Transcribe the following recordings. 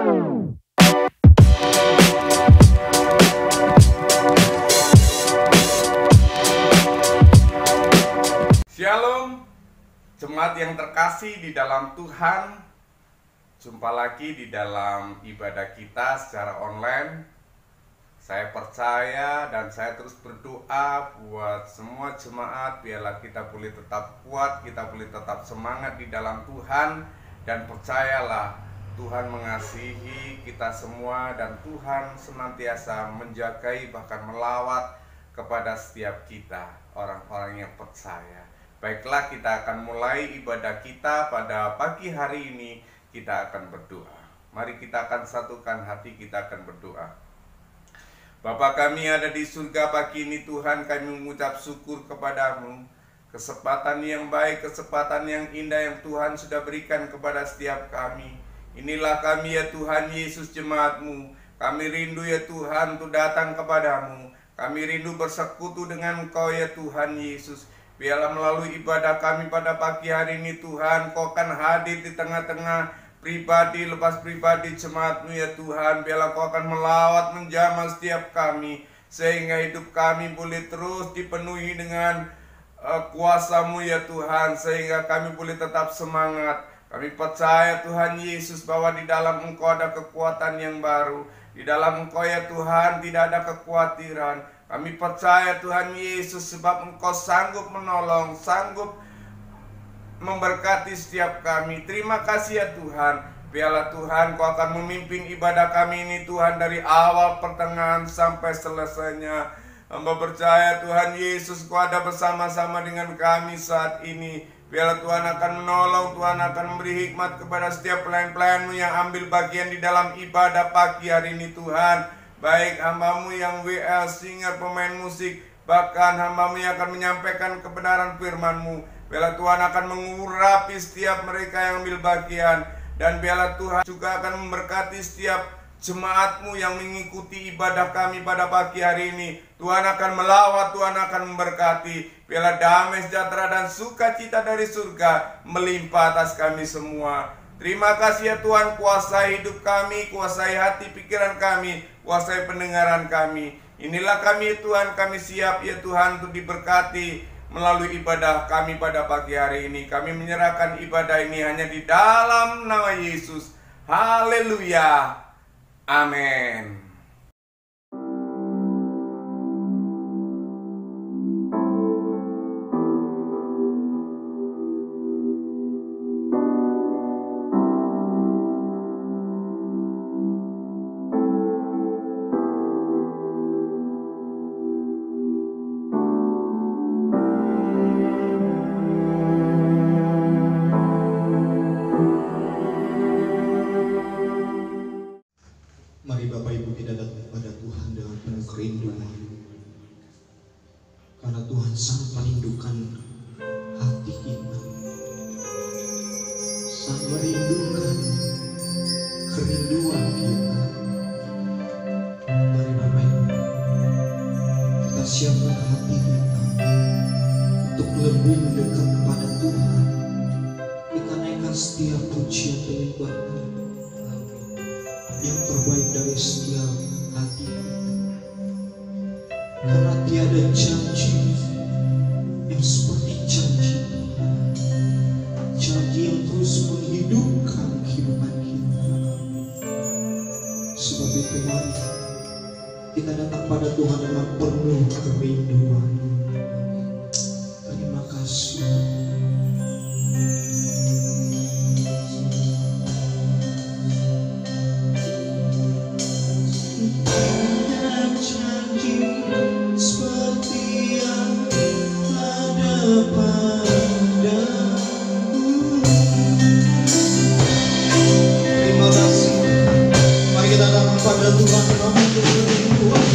Shalom, jemaat yang terkasih di dalam Tuhan. Jumpa lagi di dalam ibadah kita secara online. Saya percaya dan saya terus berdoa buat semua jemaat, biarlah kita boleh tetap kuat, kita boleh tetap semangat di dalam Tuhan. Dan percayalah, Tuhan mengasihi kita semua dan Tuhan senantiasa menjagai bahkan melawat kepada setiap kita, orang-orang yang percaya. Baiklah, kita akan mulai ibadah kita pada pagi hari ini. Kita akan berdoa. Mari kita akan satukan hati, kita akan berdoa. Bapa kami ada di surga, pagi ini Tuhan kami mengucap syukur kepadamu. Kesempatan yang baik, kesempatan yang indah yang Tuhan sudah berikan kepada setiap kami. Inilah kami ya Tuhan Yesus, jemaat-Mu. Kami rindu ya Tuhan untuk datang kepadamu. Kami rindu bersekutu dengan Engkau ya Tuhan Yesus. Biarlah melalui ibadah kami pada pagi hari ini Tuhan, Kau akan hadir di tengah-tengah pribadi lepas pribadi jemaat-Mu ya Tuhan. Biarlah Kau akan melawat menjamah setiap kami, sehingga hidup kami boleh terus dipenuhi dengan kuasa-Mu ya Tuhan, sehingga kami boleh tetap semangat. Kami percaya Tuhan Yesus bahwa di dalam Engkau ada kekuatan yang baru. Di dalam Engkau ya Tuhan tidak ada kekhawatiran. Kami percaya Tuhan Yesus sebab Engkau sanggup menolong, sanggup memberkati setiap kami. Terima kasih ya Tuhan. Biarlah Tuhan Kau akan memimpin ibadah kami ini Tuhan, dari awal pertengahan sampai selesainya. Hamba percaya Tuhan Yesus Kau ada bersama-sama dengan kami saat ini. Biarlah Tuhan akan menolong, Tuhan akan memberi hikmat kepada setiap pelayan-pelayan-Mu yang ambil bagian di dalam ibadah pagi hari ini Tuhan. Baik hamba-Mu yang WL, singer, pemain musik, bahkan hamba-Mu yang akan menyampaikan kebenaran firman-Mu. Biarlah Tuhan akan mengurapi setiap mereka yang ambil bagian. Dan biarlah Tuhan juga akan memberkati setiap jemaat-Mu yang mengikuti ibadah kami pada pagi hari ini. Tuhan akan melawat, Tuhan akan memberkati. Biarlah damai, sejahtera, dan sukacita dari surga melimpah atas kami semua. Terima kasih ya Tuhan, kuasai hidup kami, kuasai hati pikiran kami, kuasai pendengaran kami. Inilah kami Tuhan, kami siap ya Tuhan untuk diberkati melalui ibadah kami pada pagi hari ini. Kami menyerahkan ibadah ini hanya di dalam nama Yesus. Haleluya. Amin. Mari Bapak Ibu kita datang kepada Tuhan dengan penuh kerinduan, karena Tuhan sangat merindukan hati kita, sangat merindukan kerinduan kita. Mari Bapak Ibu kita siapkan hati kita untuk lebih mendekat kepada Tuhan. Kita naikkan setiap pujian penyembahan yang terbaik dari setiap hati, karena tiada janji yang seperti janji Tuhan, janji yang terus menghidupkan kehidupan kita. Sebab itu mari kita datang pada Tuhan dengan penuh kerinduan. Terima kasih. Pada Tuhan kami kerinduan.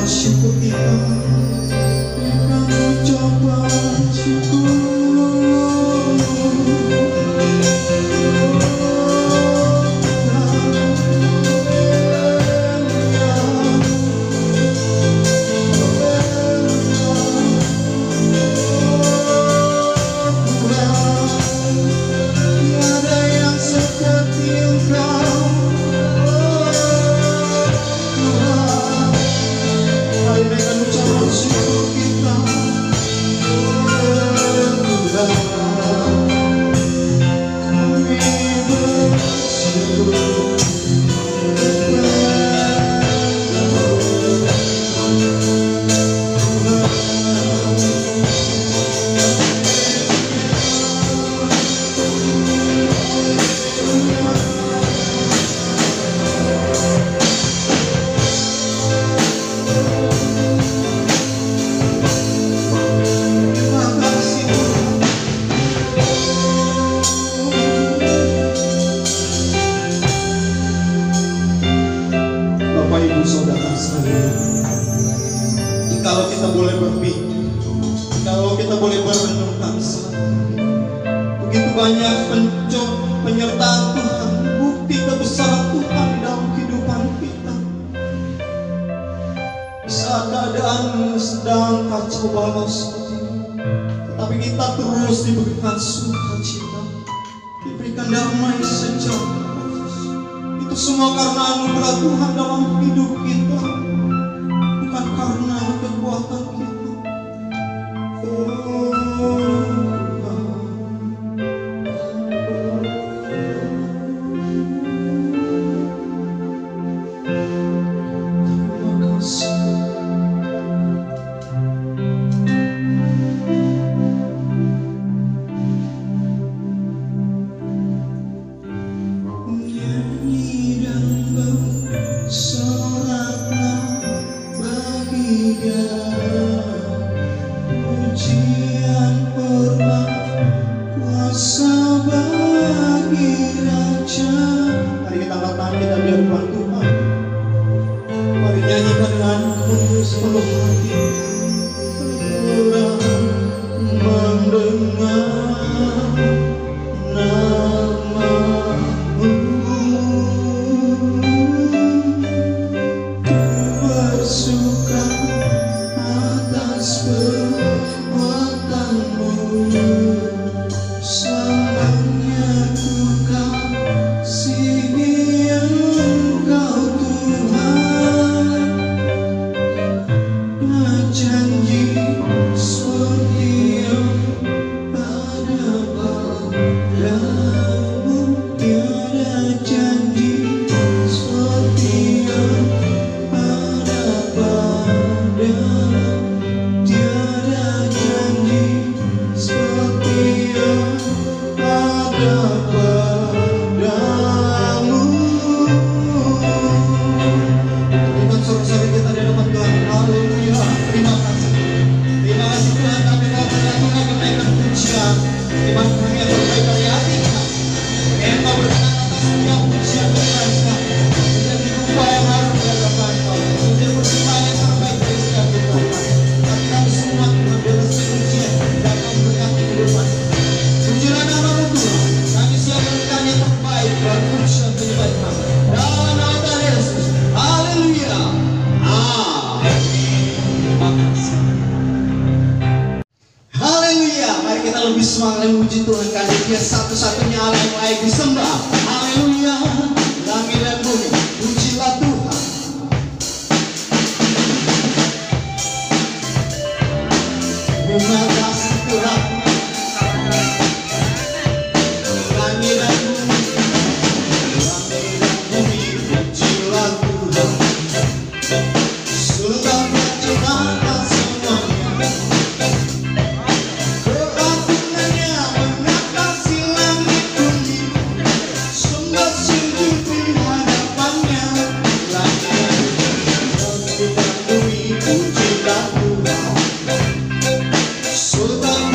Syukur kita, kita mencoba syukur. Kalau kita boleh merenungkan begitu banyak penyertaan Tuhan, bukti kebesaran Tuhan dalam kehidupan kita. Saat keadaan sedang kacau balau seperti ini, tetapi kita terus diberikan sukacita, diberikan damai sejahtera. Itu semua karena anugerah Tuhan dalam hidup kita, bukan karena kekuatan kita. Semangat memuji Tuhan karena Dia satu-satunya Allah yang layak disembah. Haleluya. Langit dan bumi, pujilah Tuhan. Terima kasih Tuhan. Langit dan bumi, pujilah Tuhan. Sudah menciptakan semuanya. Sultan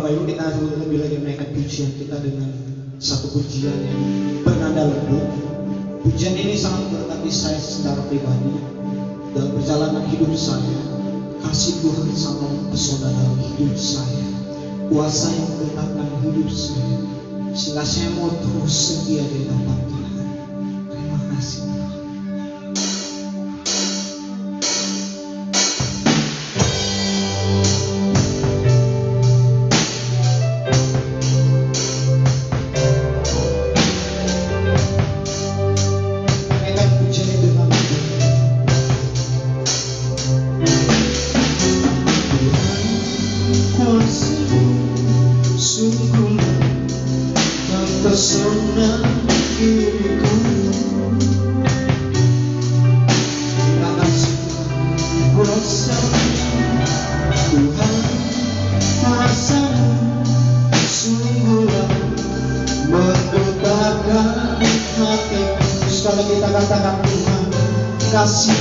Bapak Ibu, kita lebih lagi menaikkan pujian kita dengan satu pujian yang bernada lembut. Pujian ini sangat memberkati saya secara pribadi dalam perjalanan hidup saya. Kasih Tuhan sangat mempesona dalam hidup saya. Kuasa yang menggerakkan hidup saya, sehingga saya mau terus setia di hadapan Tuhan. Terima kasih. Kalau kita katakan Tuhan, kasih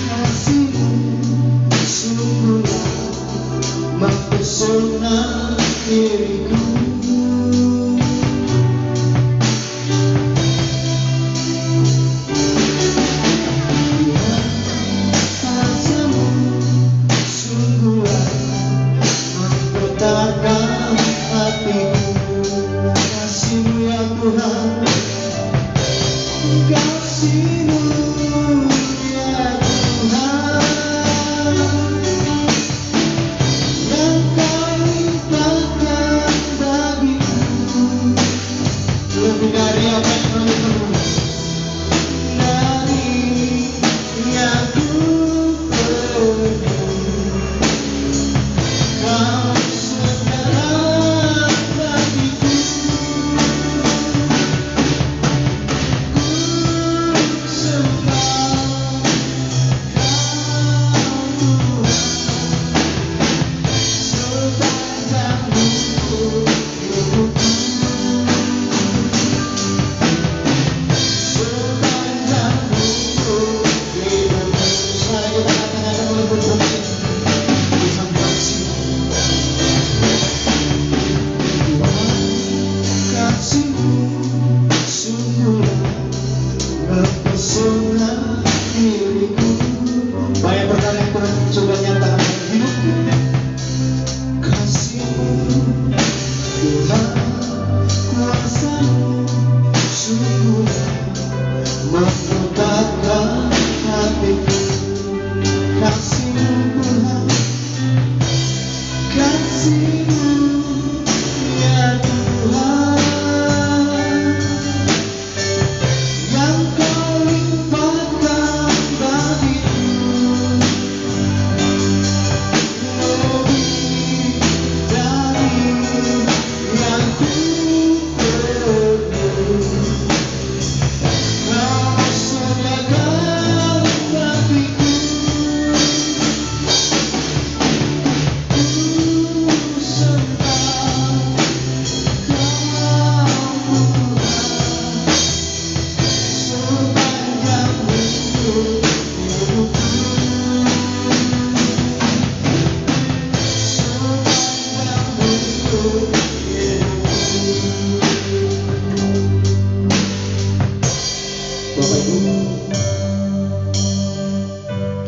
kasih-Mu sungguhlah mempesona diriku. Tuhan, kasih-Mu sungguhlah menggetarkan hatiku. Kasih-Mu ya Tuhan, kasih-Mu ya Tuhan, yang Kau limpahkan bagiku, lebih dari apa yang kami perlu, dari yang ku perlu. Kau segala bagiku, ku sembah Kau Tuhan, sepanjang hidupku, sepanjang hidupku. Sekarang kita katakan dengan berpuji, Tuhan kasih, Tuhan kasih-Mu sungguhlah mempesona diriku. Banyak perkara yang Tuhan coba nyatakan dalam hidup kita. Kasih-Mu Tuhan, kuasa-Mu sungguhlah menggetarkan hatiku. Kasih-Mu Tuhan, kasih-Mu ya Tuhan, yang Kau limpahkan bagiku, lebih dari yang ku perlu. Kau sediakan bagiku, ku sembah Kau Tuhan, sepanjang hidupku, sepanjang hidupku. Bapak Ibu,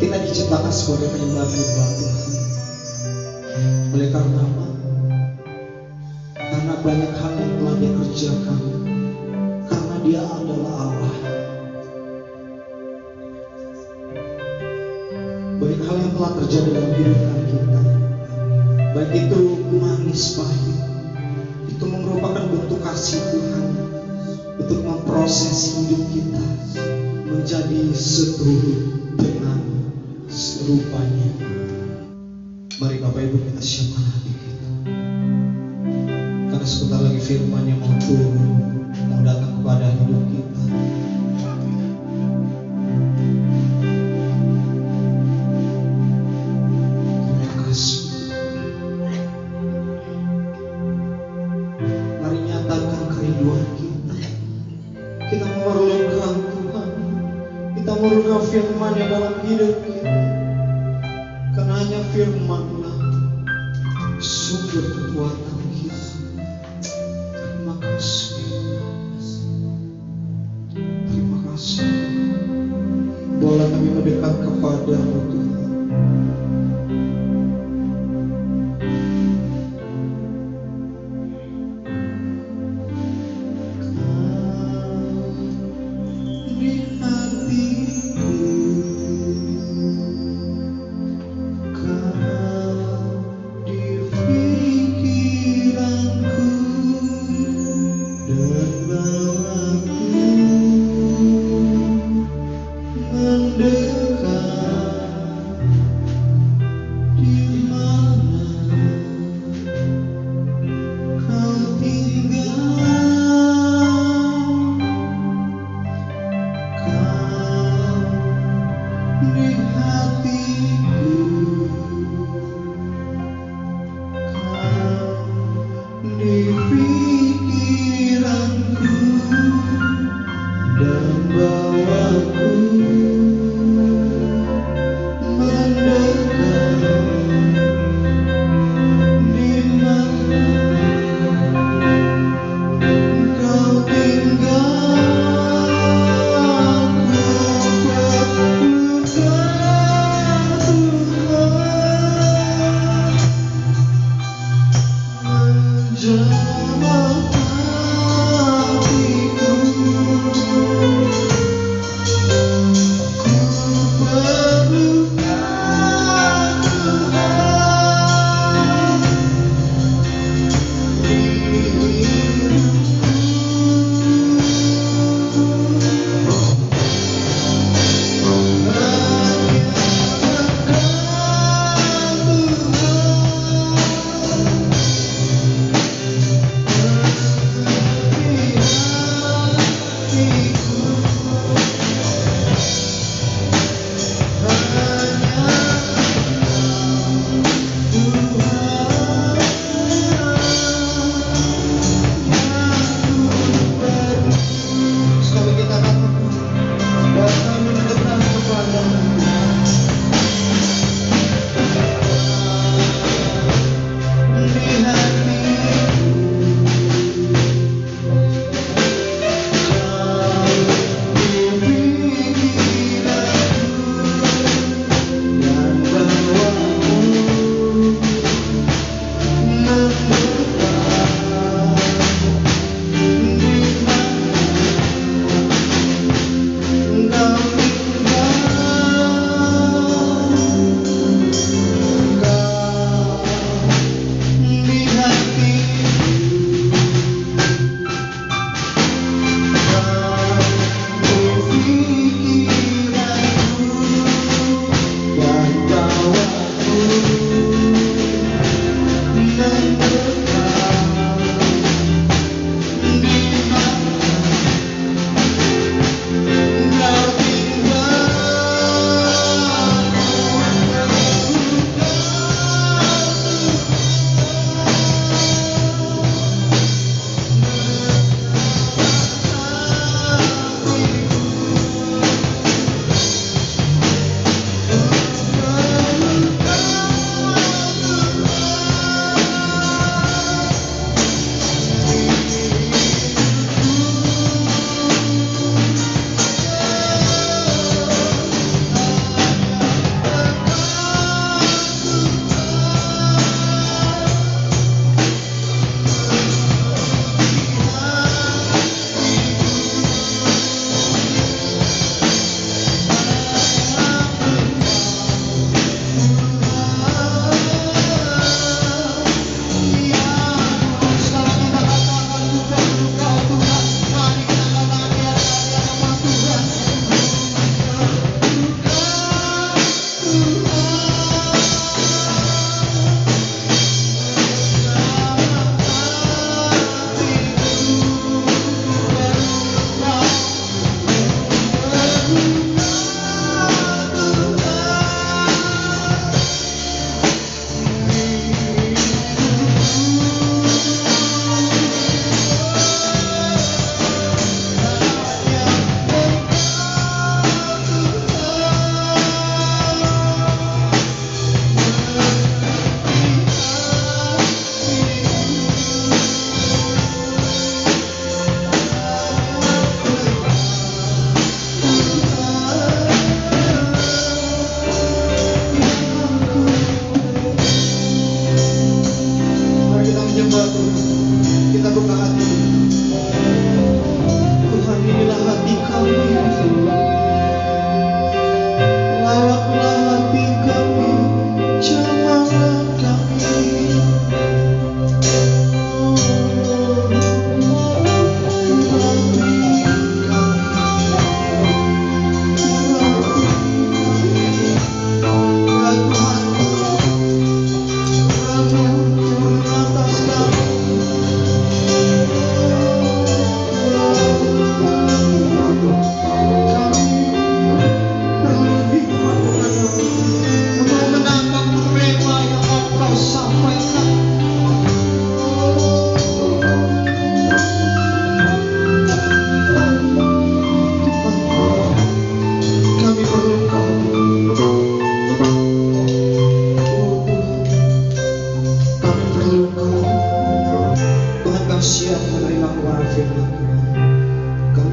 kita diciptakan sebagai penyembah-penyembah Tuhan. Oleh karena apa? Karena banyak hal yang telah Dia kerjakan. Karena Dia adalah Allah. Banyak hal yang telah terjadi dalam kehidupan kita. Baik itu manis pahit, itu merupakan bentuk kasih Tuhan untuk memproses hidup kita menjadi seturut dengan serupanya. Mari Bapak Ibu kita siapkan hati kita, karena sebentar lagi firman-Nya mau turun, mau datang kepada hidup kita. Terima kasih. Mari nyatakan kerinduan kita. Kita memerlukan Tuhan. Kita memerlukan firman-Nya dalam hidup kita. hanya firman-Lah sumber kekuatan kita. Terima kasih. Terima kasih. Boleh kami mendekat kepada-Mu Tuhan. Mendekat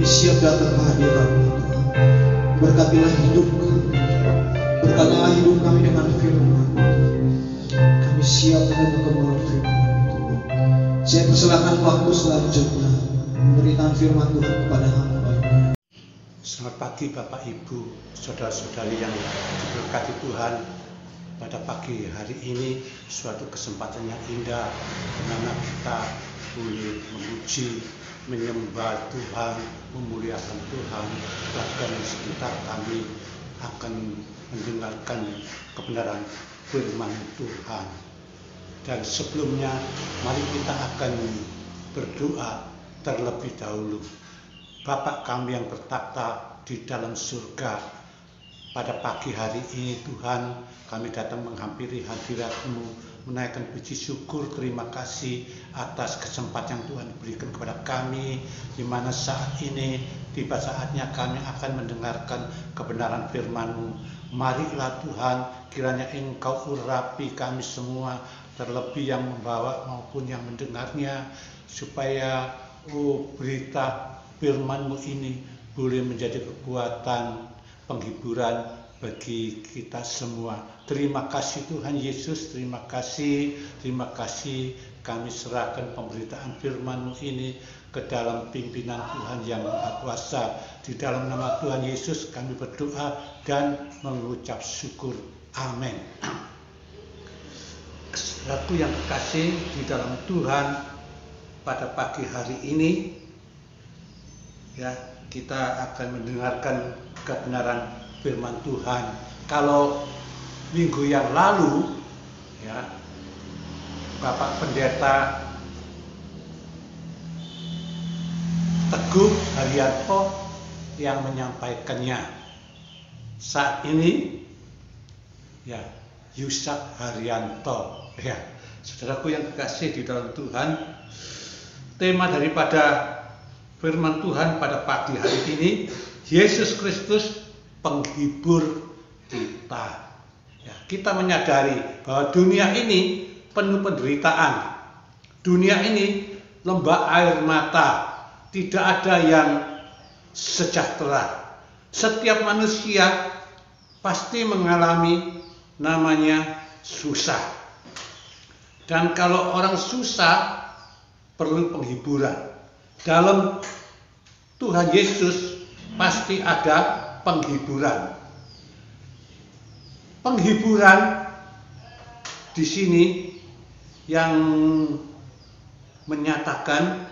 kami siap datang ke hadirat-Mu Tuhan. Berkatilah hidup kami, berkatilah hidup kami dengan firman. Kami siap dengan mengemban firman Tuhan. Saya persilakan waktu selanjutnya memberikan firman Tuhan kepada hamba-Nya. Selamat pagi Bapak Ibu, saudara-saudari yang diberkati Tuhan. Pada pagi hari ini suatu kesempatan yang indah di mana kita boleh memuji, menyembah Tuhan, memuliakan Tuhan. Bahkan sekitar kami akan mendengarkan kebenaran firman Tuhan. Dan sebelumnya mari kita akan berdoa terlebih dahulu. Bapa kami yang bertakhta di dalam surga, pada pagi hari ini Tuhan, kami datang menghampiri hadirat-Mu, menaikkan puji syukur, terima kasih atas kesempatan yang Tuhan berikan kepada kami, di mana saat ini tiba saatnya kami akan mendengarkan kebenaran firman-Mu. Marilah Tuhan, kiranya Engkau urapi kami semua, terlebih yang membawa maupun yang mendengarnya, supaya berita firman-Mu ini boleh menjadi kekuatan, penghiburan bagi kita semua. Terima kasih Tuhan Yesus, terima kasih kami serahkan pemberitaan firman-Mu ini ke dalam pimpinan Tuhan yang Maha Kuasa. Di dalam nama Tuhan Yesus kami berdoa dan mengucap syukur. Amin. Saudaraku yang kekasih di dalam Tuhan, pada pagi hari ini ya, kita akan mendengarkan kebenaran firman Tuhan. Kalau minggu yang lalu ya, Bapak Pendeta Teguh Haryanto yang menyampaikannya. Saat ini ya, Yusak Haryanto ya. Saudaraku yang kekasih di dalam Tuhan, tema daripada firman Tuhan pada pagi hari ini, Yesus Kristus penghibur kita. Ya, kita menyadari bahwa dunia ini penuh penderitaan. Dunia ini lembah air mata. Tidak ada yang sejahtera. Setiap manusia pasti mengalami namanya susah. Dan kalau orang susah perlu penghiburan. Dalam Tuhan Yesus pasti ada penghiburan. Penghiburan di sini yang menyatakan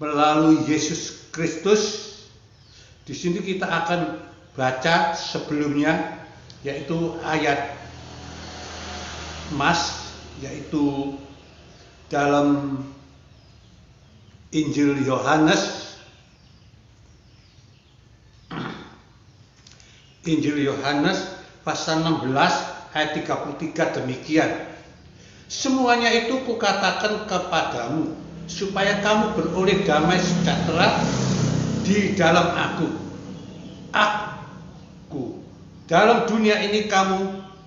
melalui Yesus Kristus. Di sini kita akan baca sebelumnya, yaitu ayat emas, yaitu dalam Injil Yohanes, pasal 16 ayat 33 demikian. Semuanya itu kukatakan kepadamu, supaya kamu beroleh damai sejahtera di dalam aku. Dalam dunia ini kamu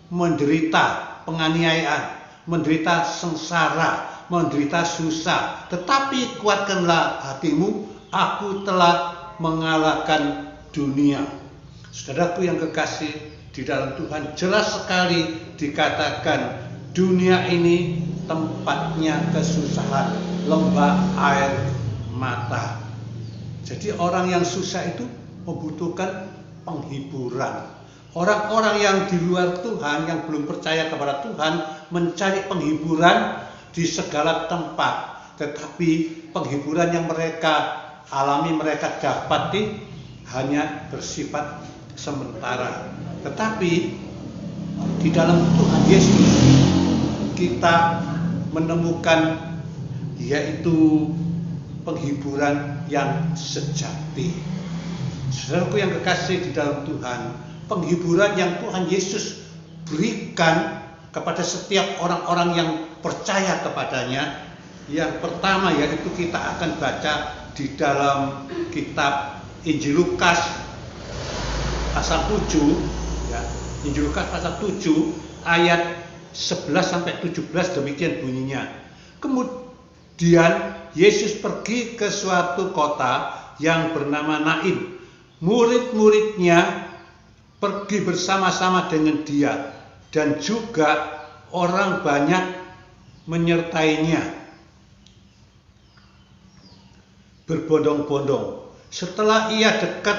menderita penganiayaan, menderita sengsara, menderita susah, tetapi kuatkanlah hatimu, aku telah mengalahkan dunia. Saudaraku yang kekasih di dalam Tuhan, jelas sekali dikatakan dunia ini tempatnya kesusahan, lembah air mata. Jadi orang yang susah itu membutuhkan penghiburan. Orang-orang yang di luar Tuhan, yang belum percaya kepada Tuhan, mencari penghiburan di segala tempat, tetapi penghiburan yang mereka alami, mereka dapati hanya bersifat sementara. Tetapi di dalam Tuhan Yesus kita menemukan yaitu penghiburan yang sejati. Saudaraku yang kekasih di dalam Tuhan, penghiburan yang Tuhan Yesus berikan kepada setiap orang-orang yang percaya kepadanya, yang pertama yaitu kita akan baca di dalam kitab Injil Lukas pasal 7 ya, Injil Lukas pasal 7 ayat 11 sampai 17 demikian bunyinya. Kemudian Yesus pergi ke suatu kota yang bernama Nain. Murid-muridnya pergi bersama-sama dengan dia dan juga orang banyak menyertainya berbondong-bondong. Setelah ia dekat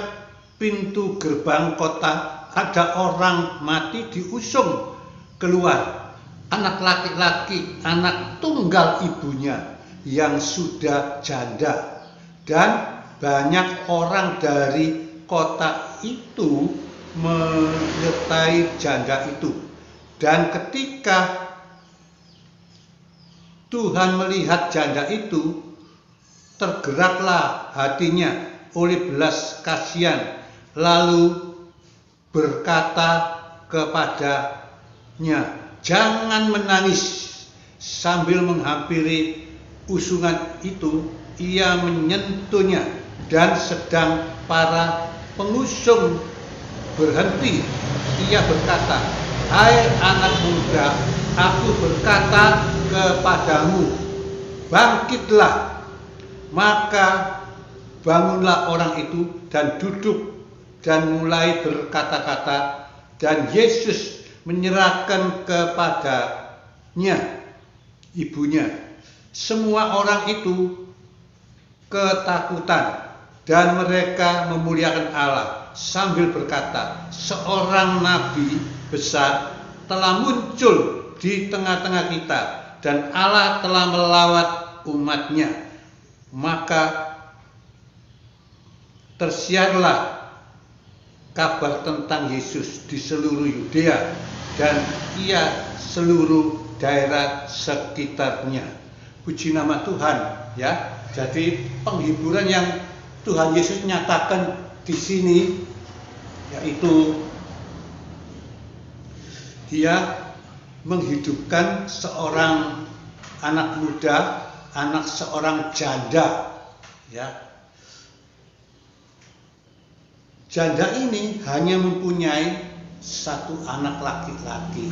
pintu gerbang kota, ada orang mati diusung keluar. Anak laki-laki, anak tunggal ibunya yang sudah janda, dan banyak orang dari kota itu menyertai janda itu. Dan ketika Tuhan melihat janda itu, tergeraklah hatinya oleh belas kasihan, lalu berkata kepadanya, "Jangan menangis." Sambil menghampiri usungan itu, ia menyentuhnya, dan sedang para pengusung berhenti, ia berkata, "Hai anak muda, aku berkata kepadamu, bangkitlah." Maka bangunlah orang itu dan duduk dan mulai berkata-kata, dan Yesus menyerahkan kepadanya ibunya. Semua orang itu ketakutan dan mereka memuliakan Allah sambil berkata, "Seorang nabi besar telah muncul di tengah-tengah kita, dan Allah telah melawat umatnya." Maka tersiarlah kabar tentang Yesus di seluruh Yudea dan seluruh daerah sekitarnya. Puji nama Tuhan, ya. Jadi penghiburan yang Tuhan Yesus nyatakan di sini yaitu dia menghidupkan seorang anak muda, anak seorang janda, ya. Janda ini hanya mempunyai satu anak laki-laki,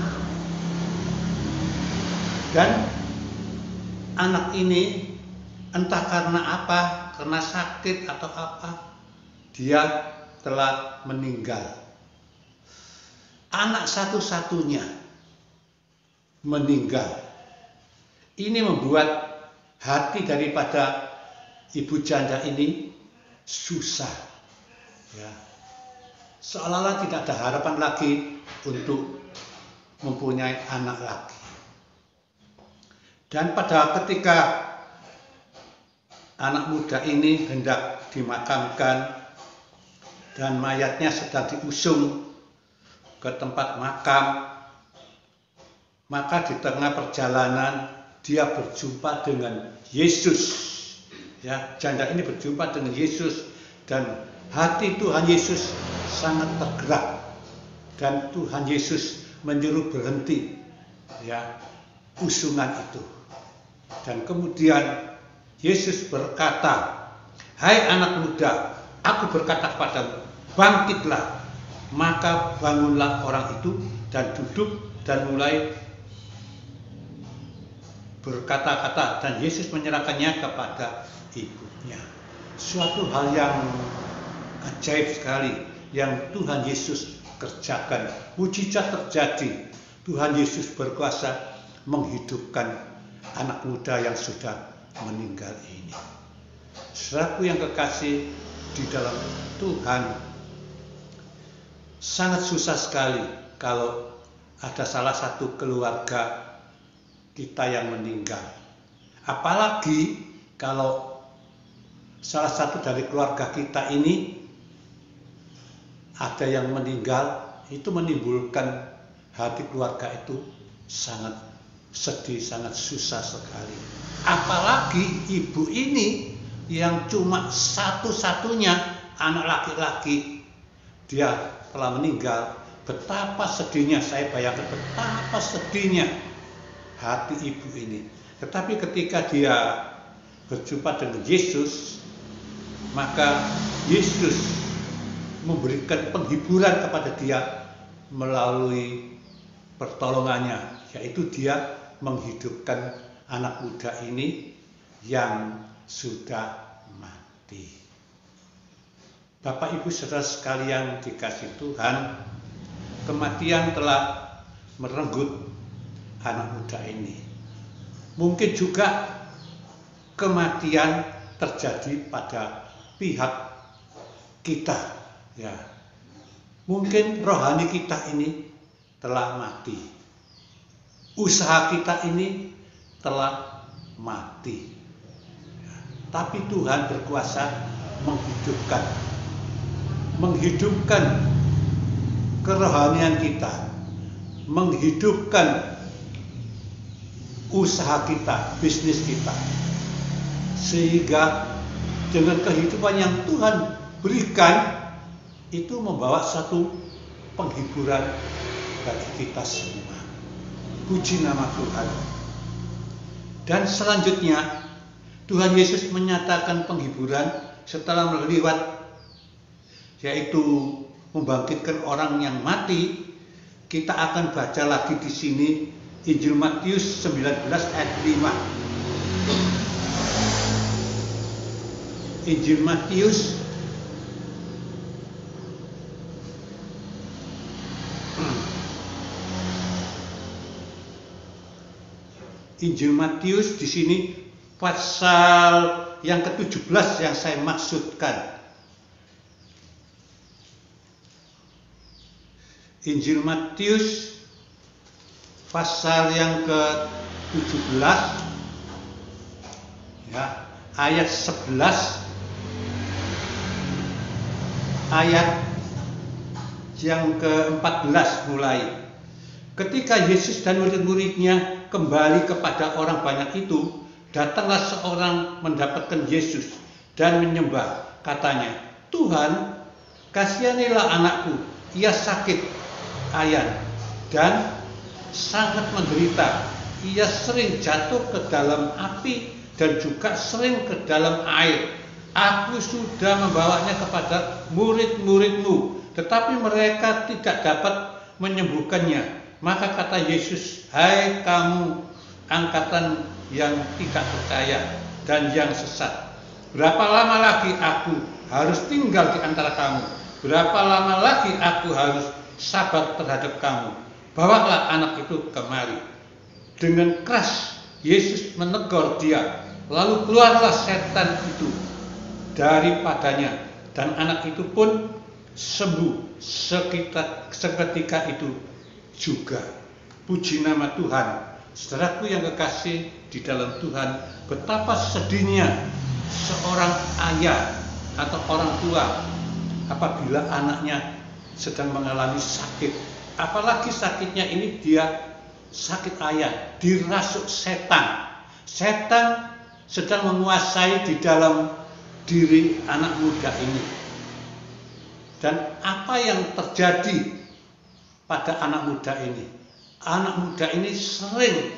dan anak ini entah karena apa, karena sakit atau apa, dia telah meninggal. Anak satu-satunya meninggal. Ini membuat hati daripada ibu janda ini susah, ya. Seolah-olah tidak ada harapan lagi untuk mempunyai anak lagi. Dan pada ketika anak muda ini hendak dimakamkan dan mayatnya sedang diusung ke tempat makam, maka di tengah perjalanan dia berjumpa dengan Yesus. Ya, janda ini berjumpa dengan Yesus, dan hati Tuhan Yesus sangat tergerak, dan Tuhan Yesus menyuruh berhenti, ya, usungan itu. Dan kemudian Yesus berkata, "Hai anak muda, aku berkata kepadamu, bangkitlah." Maka bangunlah orang itu dan duduk dan mulai berkata-kata, dan Yesus menyerahkannya kepada ibunya. Suatu hal yang ajaib sekali yang Tuhan Yesus kerjakan. Mujizat terjadi. Tuhan Yesus berkuasa menghidupkan anak muda yang sudah meninggal ini. Saudaraku yang kekasih di dalam Tuhan, sangat susah sekali kalau ada salah satu keluarga kita yang meninggal. Apalagi kalau salah satu dari keluarga kita ini ada yang meninggal, itu menimbulkan hati keluarga itu sangat sedih, sangat susah sekali. Apalagi ibu ini yang cuma satu-satunya anak laki-laki, dia telah meninggal. Betapa sedihnya, saya bayangkan betapa sedihnya hati ibu ini. Tetapi ketika dia berjumpa dengan Yesus, maka Yesus memberikan penghiburan kepada dia melalui pertolongannya, yaitu dia menghidupkan anak muda ini yang sudah mati. Bapak Ibu Saudara sekalian dikasih Tuhan, kematian telah merenggut anak muda ini. Mungkin juga kematian terjadi pada pihak kita, ya. Mungkin rohani kita ini telah mati. Usaha kita ini telah mati. Ya. Tapi Tuhan berkuasa menghidupkan kerohanian kita, menghidupkan usaha kita, bisnis kita, sehingga dengan kehidupan yang Tuhan berikan itu membawa satu penghiburan bagi kita semua. Puji nama Tuhan. Dan selanjutnya Tuhan Yesus menyatakan penghiburan setelah melewat, yaitu membangkitkan orang yang mati. Kita akan baca lagi di sini Injil Matius 19 ayat 5. Injil Matius di sini pasal yang ke-17 yang saya maksudkan. Injil Matius pasal yang ke-17 ya, ayat 11 ayat yang ke-14 mulai. Ketika Yesus dan murid-muridnya kembali kepada orang banyak itu, datanglah seorang mendapatkan Yesus dan menyembah. Katanya, "Tuhan, kasihanilah anakku, ia sakit ayan dan sangat menderita. Ia sering jatuh ke dalam api dan juga sering ke dalam air. Aku sudah membawanya kepada murid-muridmu, tetapi mereka tidak dapat menyembuhkannya." Maka kata Yesus, "Hai kamu angkatan yang tidak percaya dan yang sesat, berapa lama lagi aku harus tinggal di antara kamu? Berapa lama lagi aku harus sabar terhadap kamu? Bawalah anak itu kemari." Dengan keras Yesus menegur dia. Lalu keluarlah setan itu daripadanya, dan anak itu pun sembuh seketika itu juga. Puji nama Tuhan. Saudaraku yang kekasih di dalam Tuhan, betapa sedihnya seorang ayah atau orang tua apabila anaknya sedang mengalami sakit. Apalagi sakitnya ini dia sakit ayah, dirasuk setan. Setan sedang menguasai di dalam diri anak muda ini. Dan apa yang terjadi pada anak muda ini? Anak muda ini sering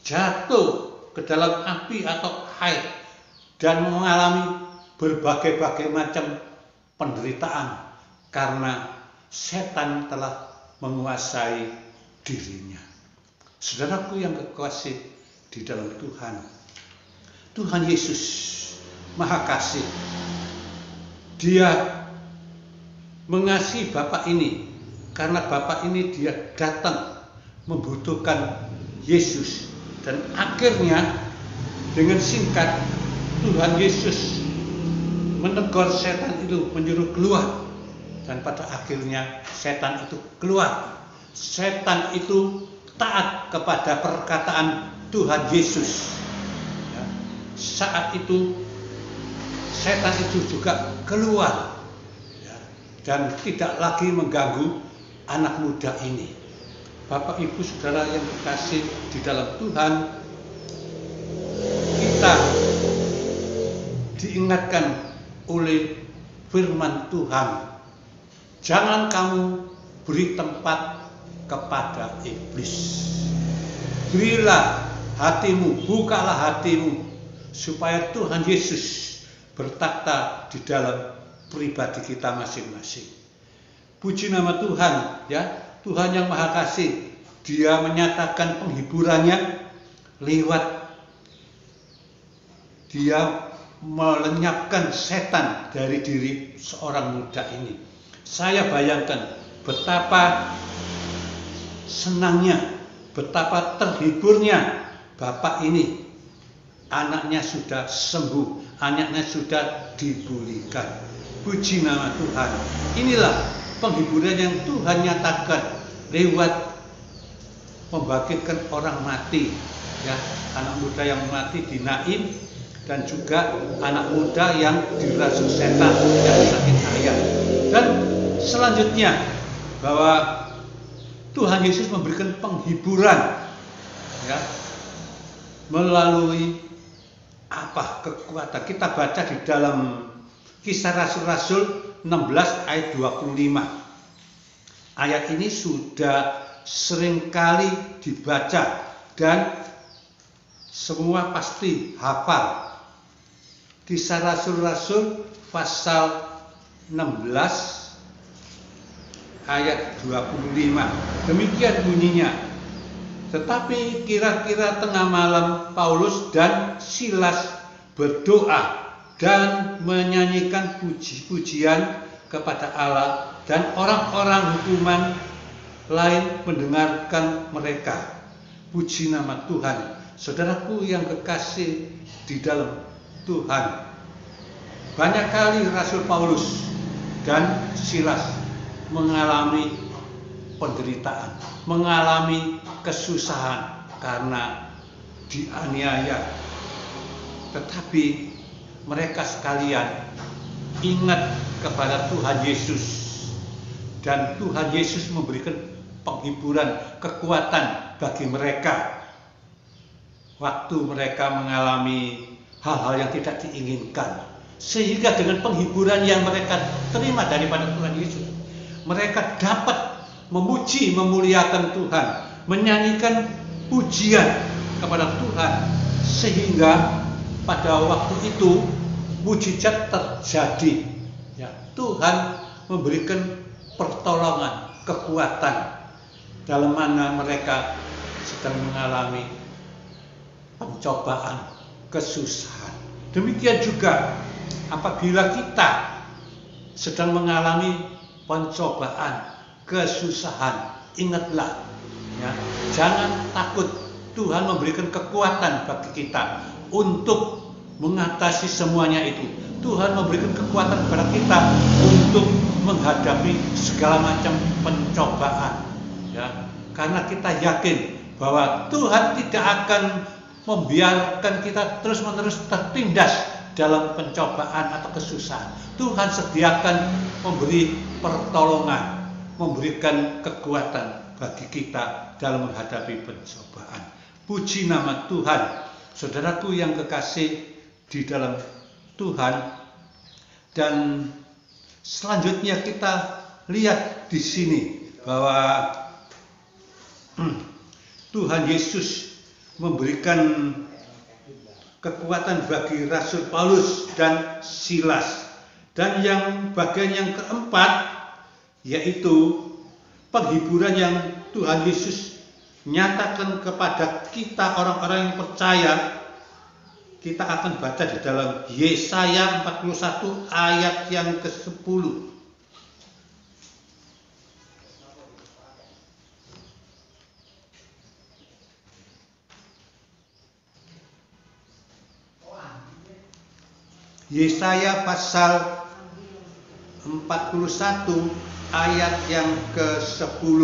jatuh ke dalam api atau air dan mengalami berbagai-bagai macam penderitaan karena setan telah menguasai dirinya. Saudaraku yang kekasih di dalam Tuhan, Tuhan Yesus Maha Kasih. Dia mengasihi Bapak ini karena Bapak ini dia datang membutuhkan Yesus, dan akhirnya dengan singkat Tuhan Yesus menegur setan itu, menyuruh keluar, dan pada akhirnya setan itu keluar. Setan itu taat kepada perkataan Tuhan Yesus. Ya. Saat itu setan itu juga keluar, ya, dan tidak lagi mengganggu anak muda ini. Bapak Ibu Saudara yang kekasih di dalam Tuhan, kita diingatkan oleh firman Tuhan, jangan kamu beri tempat kepada iblis. Berilah hatimu, bukalah hatimu, supaya Tuhan Yesus bertakhta di dalam pribadi kita masing-masing. Puji nama Tuhan, ya. Tuhan yang Maha Kasih, Dia menyatakan penghiburannya lewat dia melenyapkan setan dari diri seorang muda ini. Saya bayangkan betapa senangnya, betapa terhiburnya bapak ini. Anaknya sudah sembuh, anaknya sudah dipulihkan. Puji nama Tuhan. Inilah penghiburan yang Tuhan nyatakan lewat membangkitkan orang mati, ya, anak muda yang mati di Naim, dan juga anak muda yang dirasuki setan dari sakit ayah. Dan selanjutnya bahwa Tuhan Yesus memberikan penghiburan, ya, melalui kekuatan. Kita baca di dalam Kisah Rasul-Rasul 16 ayat 25. Ayat ini sudah seringkali dibaca dan semua pasti hafal. Kisah Rasul-Rasul pasal 16 ayat 25. Demikian bunyinya. Tetapi kira-kira tengah malam Paulus dan Silas berdoa dan menyanyikan puji-pujian kepada Allah, dan orang-orang hukuman lain mendengarkan mereka. Puji nama Tuhan. Saudaraku yang kekasih di dalam Tuhan, banyak kali Rasul Paulus dan Silas mengalami penderitaan, mengalami kesusahan karena dianiaya. Tetapi mereka sekalian ingat kepada Tuhan Yesus, dan Tuhan Yesus memberikan penghiburan, kekuatan bagi mereka waktu mereka mengalami hal-hal yang tidak diinginkan. Sehingga dengan penghiburan yang mereka terima daripada Tuhan Yesus, mereka dapat memuji, memuliakan Tuhan, menyanyikan pujian kepada Tuhan, sehingga pada waktu itu mujizat terjadi. Ya, Tuhan memberikan pertolongan, kekuatan dalam mana mereka sedang mengalami pencobaan, kesusahan. Demikian juga apabila kita sedang mengalami pencobaan, kesusahan, ingatlah, ya, jangan takut. Tuhan memberikan kekuatan bagi kita untuk mengatasi semuanya itu. Tuhan memberikan kekuatan kepada kita untuk menghadapi segala macam pencobaan, ya, karena kita yakin bahwa Tuhan tidak akan membiarkan kita terus-menerus tertindas dalam pencobaan atau kesusahan. Tuhan sediakan memberi pertolongan, memberikan kekuatan bagi kita dalam menghadapi pencobaan. Puji nama Tuhan. Saudaraku yang kekasih di dalam Tuhan. Dan selanjutnya kita lihat di sini bahwa Tuhan Yesus memberikan kekuatan bagi Rasul Paulus dan Silas. Dan yang bagian yang keempat yaitu penghiburan yang Tuhan Yesus nyatakan kepada kita orang-orang yang percaya. Kita akan baca di dalam Yesaya 41 ayat yang ke-10. Yesaya pasal 41 ayat yang ke-10.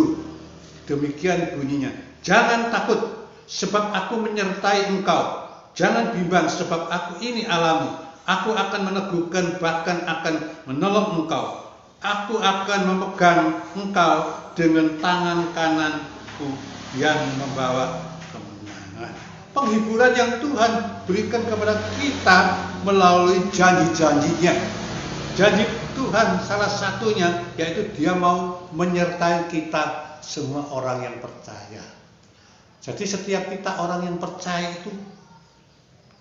Demikian bunyinya. Jangan takut, sebab aku menyertai engkau. Jangan bimbang, sebab aku ini Allahmu. Aku akan meneguhkan, bahkan akan menolong engkau. Aku akan memegang engkau dengan tangan kananku yang membawa kemenangan. Penghiburan yang Tuhan berikan kepada kita melalui janji-janjinya. Janji Tuhan salah satunya yaitu Dia mau menyertai kita semua orang yang percaya. Jadi setiap kita orang yang percaya itu,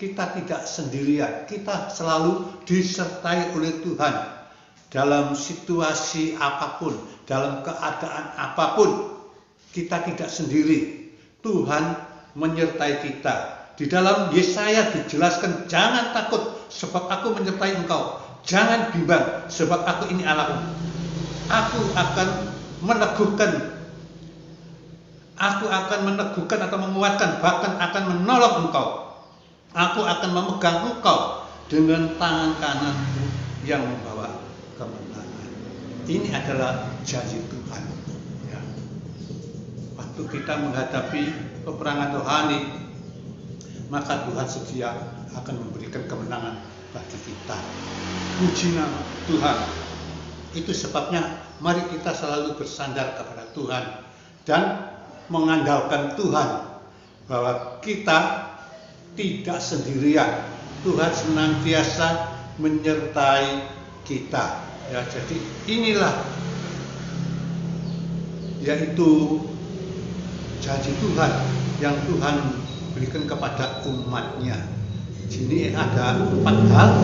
kita tidak sendirian. Kita selalu disertai oleh Tuhan dalam situasi apapun, dalam keadaan apapun. Kita tidak sendiri. Tuhan menyertai kita. Di dalam Yesaya dijelaskan, jangan takut sebab aku menyertai engkau. Jangan bimbang sebab aku ini Allahmu. Aku akan meneguhkan atau menguatkan, bahkan akan menolong engkau. Aku akan memegang engkau dengan tangan kananku yang membawa kemenangan. Ini adalah janji Tuhan. Ya. Waktu kita menghadapi peperangan rohani, maka Tuhan sedia akan memberikan kemenangan bagi kita. Puji nama Tuhan. Itu sebabnya mari kita selalu bersandar kepada Tuhan dan mengandalkan Tuhan, bahwa kita tidak sendirian. Tuhan senantiasa menyertai kita. Ya, jadi inilah yaitu janji Tuhan yang Tuhan berikan kepada umatnya. Sini ada 4 hal,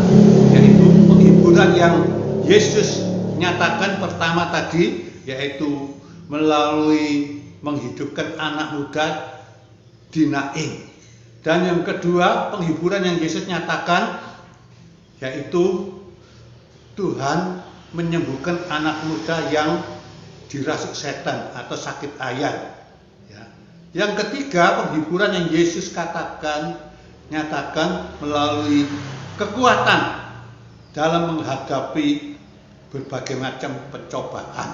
yaitu penghiburan yang Yesus nyatakan pertama tadi, yaitu melalui menghidupkan anak muda di Nain. Dan yang kedua, penghiburan yang Yesus nyatakan, yaitu Tuhan menyembuhkan anak muda yang dirasuk setan atau sakit ayan. Ya. Yang ketiga, penghiburan yang Yesus nyatakan melalui kekuatan dalam menghadapi berbagai macam pencobaan.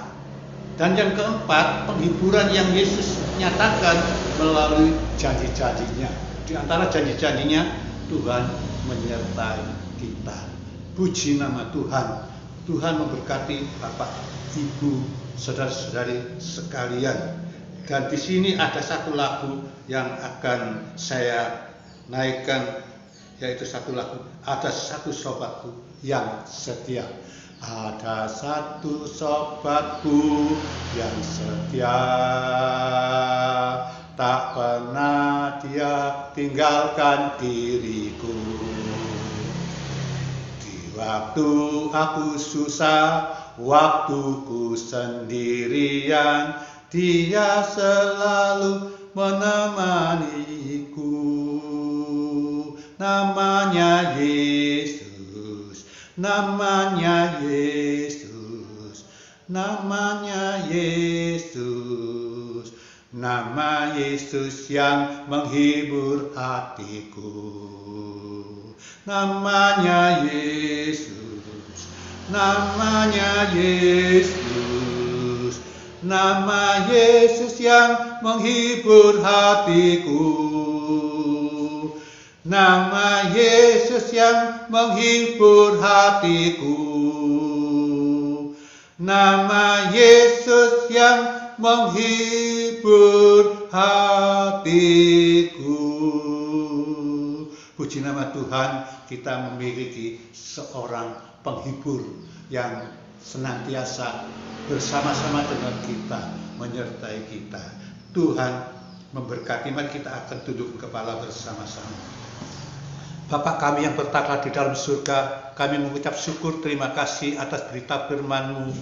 Dan yang keempat, penghiburan yang Yesus nyatakan melalui janji-janjinya. Di antara janji-janjinya, Tuhan menyertai kita. Puji nama Tuhan. Tuhan memberkati Bapak, Ibu, saudara-saudari sekalian. Dan di sini ada satu lagu yang akan saya naikkan, yaitu satu lagu, ada satu sobatku yang setia. Ada satu sobatku yang setia, tak pernah dia tinggalkan diriku. Di waktu aku susah, waktuku sendirian, dia selalu menemaniku. Namanya Yesus, namanya Yesus, namanya Yesus, nama Yesus yang menghibur hatiku. Namanya Yesus, namanya Yesus, nama Yesus yang menghibur hatiku. Nama Yesus yang menghibur hatiku. Nama Yesus yang menghibur hatiku. Puji nama Tuhan, kita memiliki seorang penghibur yang senantiasa bersama-sama dengan kita, menyertai kita. Tuhan memberkati. Mari kita akan tunduk kepala bersama-sama. Bapa kami yang bertaklah di dalam surga, kami mengucap syukur terima kasih atas berita firman-Mu,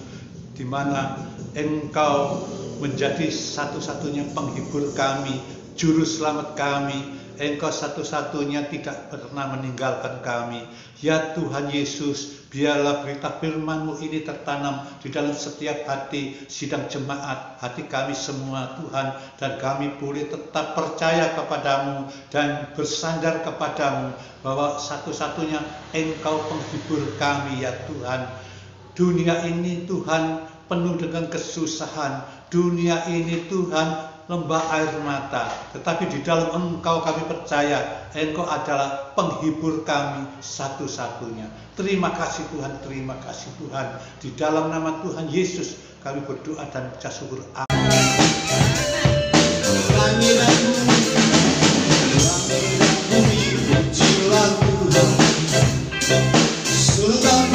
di mana Engkau menjadi satu-satunya penghibur kami, juru selamat kami. Engkau satu-satunya tidak pernah meninggalkan kami. Ya Tuhan Yesus, biarlah berita firman-Mu ini tertanam di dalam setiap hati sidang jemaat, hati kami semua Tuhan, dan kami boleh tetap percaya kepadamu dan bersandar kepadamu, bahwa satu-satunya Engkau penghibur kami ya Tuhan. Dunia ini Tuhan penuh dengan kesusahan, dunia ini Tuhan lembah air mata, tetapi di dalam Engkau kami percaya Engkau adalah penghibur kami satu-satunya. Terima kasih Tuhan, terima kasih Tuhan. Di dalam nama Tuhan Yesus kami berdoa dan ucap syukur. Sultan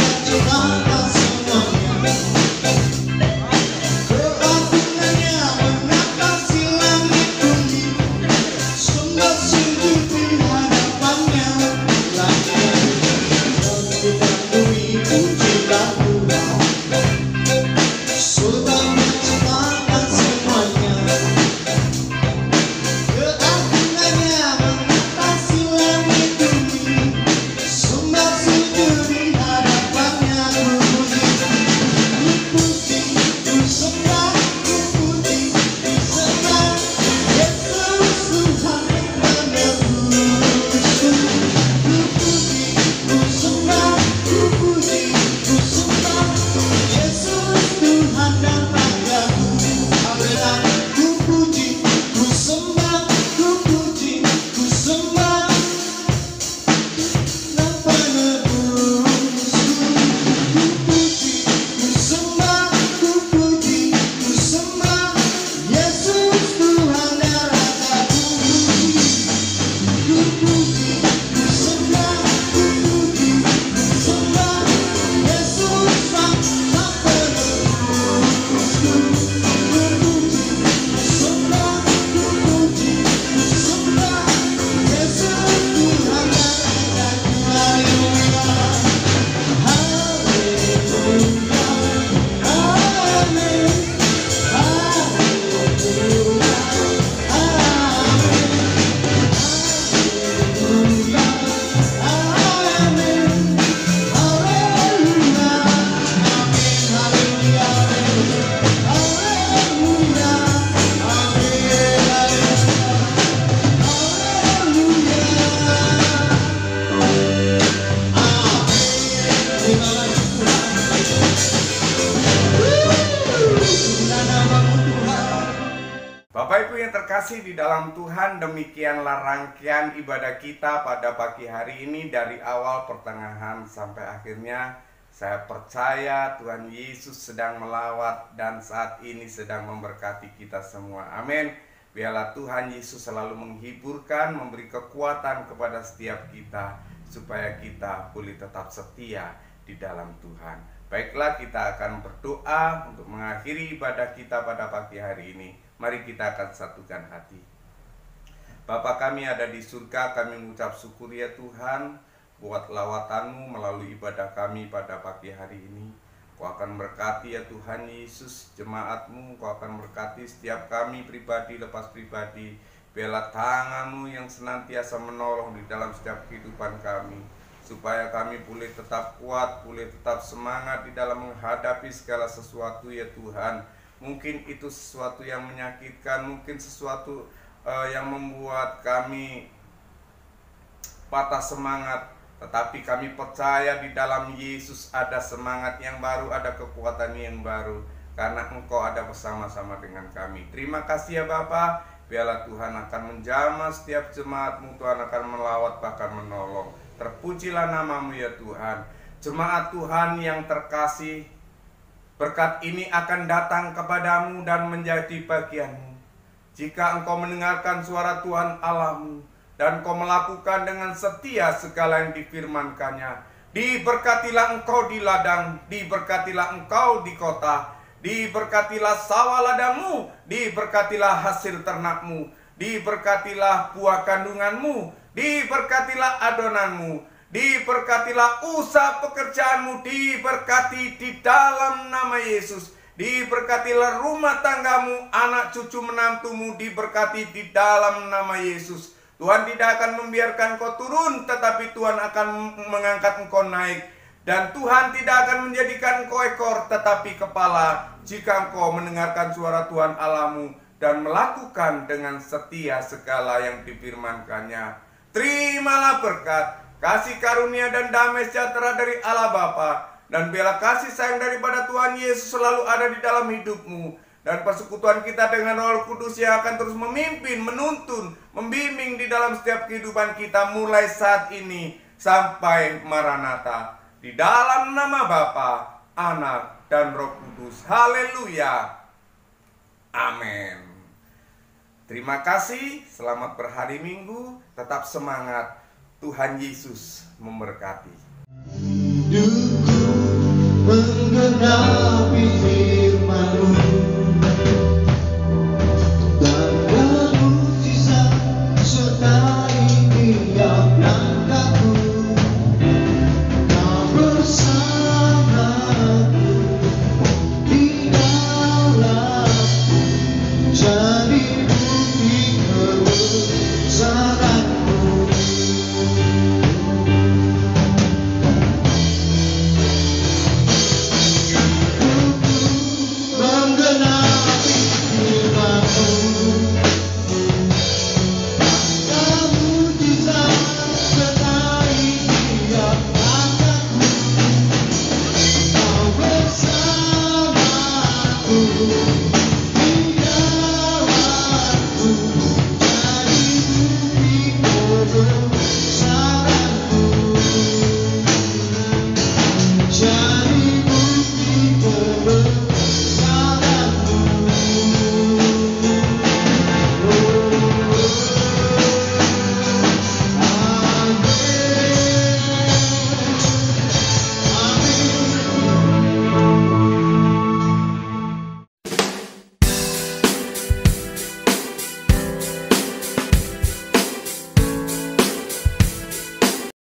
Bapak Ibu yang terkasih di dalam Tuhan, demikianlah rangkaian ibadah kita pada pagi hari ini dari awal, pertengahan, sampai akhirnya. Saya percaya Tuhan Yesus sedang melawat dan saat ini sedang memberkati kita semua. Amin. Biarlah Tuhan Yesus selalu menghiburkan, memberi kekuatan kepada setiap kita, supaya kita boleh tetap setia di dalam Tuhan. Baiklah, kita akan berdoa untuk mengakhiri ibadah kita pada pagi hari ini. Mari kita akan satukan hati. Bapa kami ada di surga, kami mengucap syukur ya Tuhan buat lawatan-Mu melalui ibadah kami pada pagi hari ini. Kau akan berkati ya Tuhan Yesus jemaat-Mu, Kau akan berkati setiap kami pribadi lepas pribadi. Biarlah tangan-Mu yang senantiasa menolong di dalam setiap kehidupan kami, supaya kami boleh tetap kuat, boleh tetap semangat di dalam menghadapi segala sesuatu ya Tuhan. Mungkin itu sesuatu yang menyakitkan, mungkin sesuatu yang membuat kami patah semangat. Tetapi kami percaya di dalam Yesus ada semangat yang baru, ada kekuatan yang baru, karena Engkau ada bersama-sama dengan kami. Terima kasih ya Bapa. Biarlah Tuhan akan menjamah setiap jemaat-Mu, Tuhan akan melawat bahkan menolong. Terpujilah nama-Mu ya Tuhan. Jemaat Tuhan yang terkasih, berkat ini akan datang kepadamu dan menjadi bagianmu jika engkau mendengarkan suara Tuhan Allahmu dan engkau melakukan dengan setia segala yang difirmankannya. Diberkatilah engkau di ladang, diberkatilah engkau di kota, diberkatilah sawah ladangmu, diberkatilah hasil ternakmu, diberkatilah buah kandunganmu, diberkatilah adonanmu, diberkatilah usaha pekerjaanmu, diberkati di dalam nama Yesus. Diberkatilah rumah tanggamu, anak cucu menantumu, diberkati di dalam nama Yesus. Tuhan tidak akan membiarkan kau turun, tetapi Tuhan akan mengangkat engkau naik. Dan Tuhan tidak akan menjadikan engkau ekor, tetapi kepala, jika engkau mendengarkan suara Tuhan Allahmu dan melakukan dengan setia segala yang difirmankannya. Terimalah berkat, kasih karunia dan damai sejahtera dari Allah Bapa, dan biarlah kasih sayang daripada Tuhan Yesus selalu ada di dalam hidupmu, dan persekutuan kita dengan Roh Kudus yang akan terus memimpin, menuntun, membimbing di dalam setiap kehidupan kita mulai saat ini sampai Maranatha. Di dalam nama Bapa, Anak, dan Roh Kudus. Haleluya. Amin. Terima kasih, selamat berhari Minggu, tetap semangat. Tuhan Yesus memberkati. Hidupku menggenapi